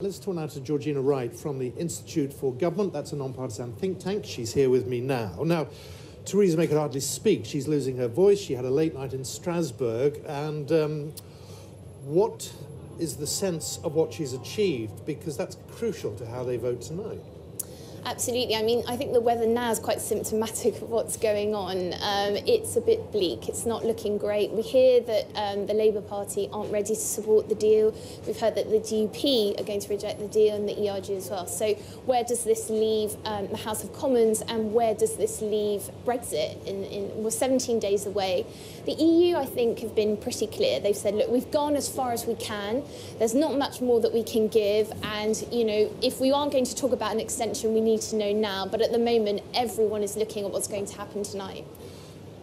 Let's talk now to Georgina Wright from the Institute for Government. That's a non-partisan think tank. She's here with me now. Now, Theresa May could hardly speak. She's losing her voice. She had a late night in Strasbourg. And what is the sense of what she's achieved? Because that's crucial to how they vote tonight. Absolutely. I mean, I think the weather now is quite symptomatic of what's going on. It's a bit bleak. It's not looking great. We hear that the Labour Party aren't ready to support the deal. We've heard that the DUP are going to reject the deal and the IfG as well. So where does this leave the House of Commons, and where does this leave Brexit? We're 17 days away. The EU, I think, have been pretty clear. They've said, look, we've gone as far as we can. There's not much more that we can give. And, you know, if we are going to talk about an extension, we need to know now. But at the moment, everyone is looking at what's going to happen tonight.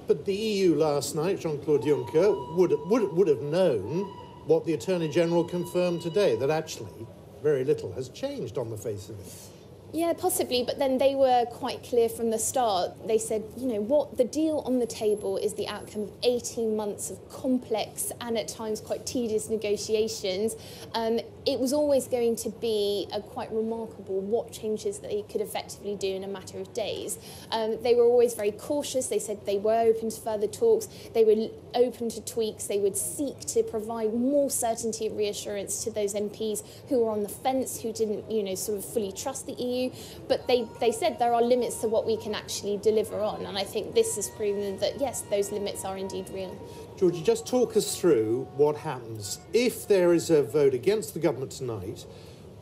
But the EU last night, Jean-Claude Juncker, would have known what the Attorney General confirmed today, that actually very little has changed on the face of it. Yeah, possibly, but then they were quite clear from the start. They said, you know, what the deal on the table is the outcome of 18 months of complex and at times quite tedious negotiations. It was always going to be quite remarkable what changes they could effectively do in a matter of days. They were always very cautious. They said they were open to further talks. They were open to tweaks. They would seek to provide more certainty and reassurance to those MPs who were on the fence, who didn't, you know, sort of fully trust the EU. But they said there are limits to what we can actually deliver on. And I think this has proven that, yes, those limits are indeed real. Georgie, just talk us through what happens if there is a vote against the government tonight.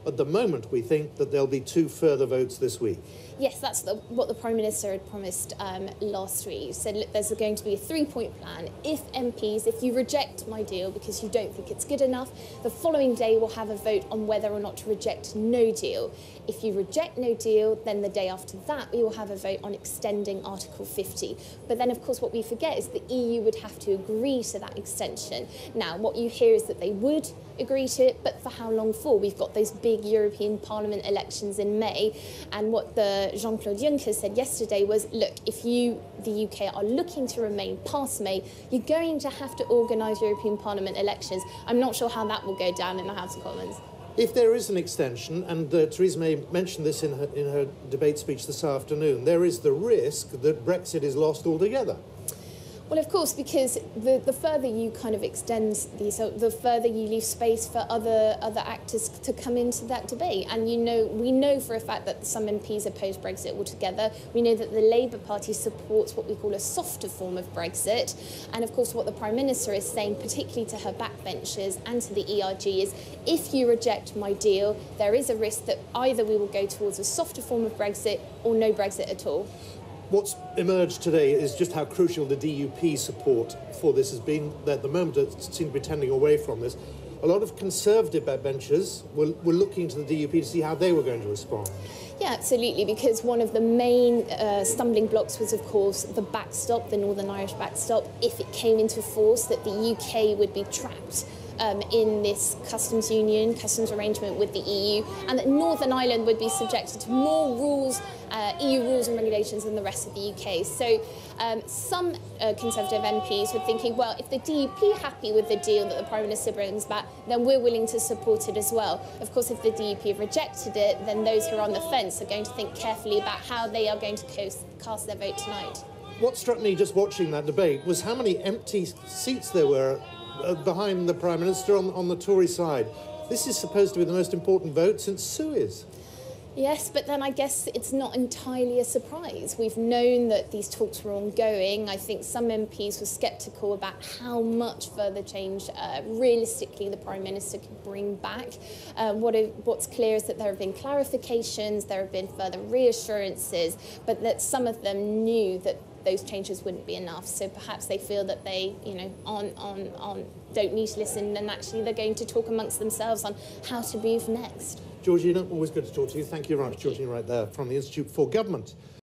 At the moment, we think that there'll be 2 further votes this week. Yes, that's what the Prime Minister had promised last week. He said, look, there's going to be a 3-point plan. If you reject my deal because you don't think it's good enough, the following day we'll have a vote on whether or not to reject no deal. If you reject no deal, then the day after that we will have a vote on extending Article 50. But then, of course, what we forget is the EU would have to agree to that extension. Now, what you hear is that they would agree to it, but for how long for? We've got those big European Parliament elections in May, and what the Jean-Claude Juncker said yesterday was, look, if you, the UK, are looking to remain past May, you're going to have to organise European Parliament elections. I'm not sure how that will go down in the House of Commons. If there is an extension, and Theresa May mentioned this in her debate speech this afternoon, there is the risk that Brexit is lost altogether. Well, of course, because the further you kind of extend these, the further you leave space for other actors to come into that debate. And we know for a fact that some MPs oppose Brexit altogether. We know that the Labour Party supports what we call a softer form of Brexit. And of course, what the Prime Minister is saying, particularly to her backbenchers and to the IfG, is if you reject my deal, there is a risk that either we will go towards a softer form of Brexit or no Brexit at all. What's emerged today is just how crucial the DUP support for this has been. At the moment, it seems to be tending away from this. A lot of Conservative backbenchers were looking to the DUP to see how they were going to respond. Yeah, absolutely, because one of the main stumbling blocks was, of course, the backstop, the Northern Irish backstop. If it came into force, that the UK would be trapped in this customs arrangement with the EU, and that Northern Ireland would be subjected to more rules, EU rules and regulations than the rest of the UK. So some Conservative MPs were thinking, well, if the DUP are happy with the deal that the Prime Minister brings back, then we're willing to support it as well. Of course, if the DUP have rejected it, then those who are on the fence are going to think carefully about how they are going to cast their vote tonight. What struck me just watching that debate was how many empty seats there were behind the Prime Minister on the Tory side. This is supposed to be the most important vote since Suez. Yes, but then I guess it's not entirely a surprise. We've known that these talks were ongoing. I think some MPs were sceptical about how much further change realistically the Prime Minister could bring back. What's clear is that there have been clarifications, there have been further reassurances, but that some of them knew that those changes wouldn't be enough. So perhaps they feel that they, don't need to listen, and actually they're going to talk amongst themselves on how to move next. Georgina, always good to talk to you. Thank you very much, Georgina, right there from the Institute for Government.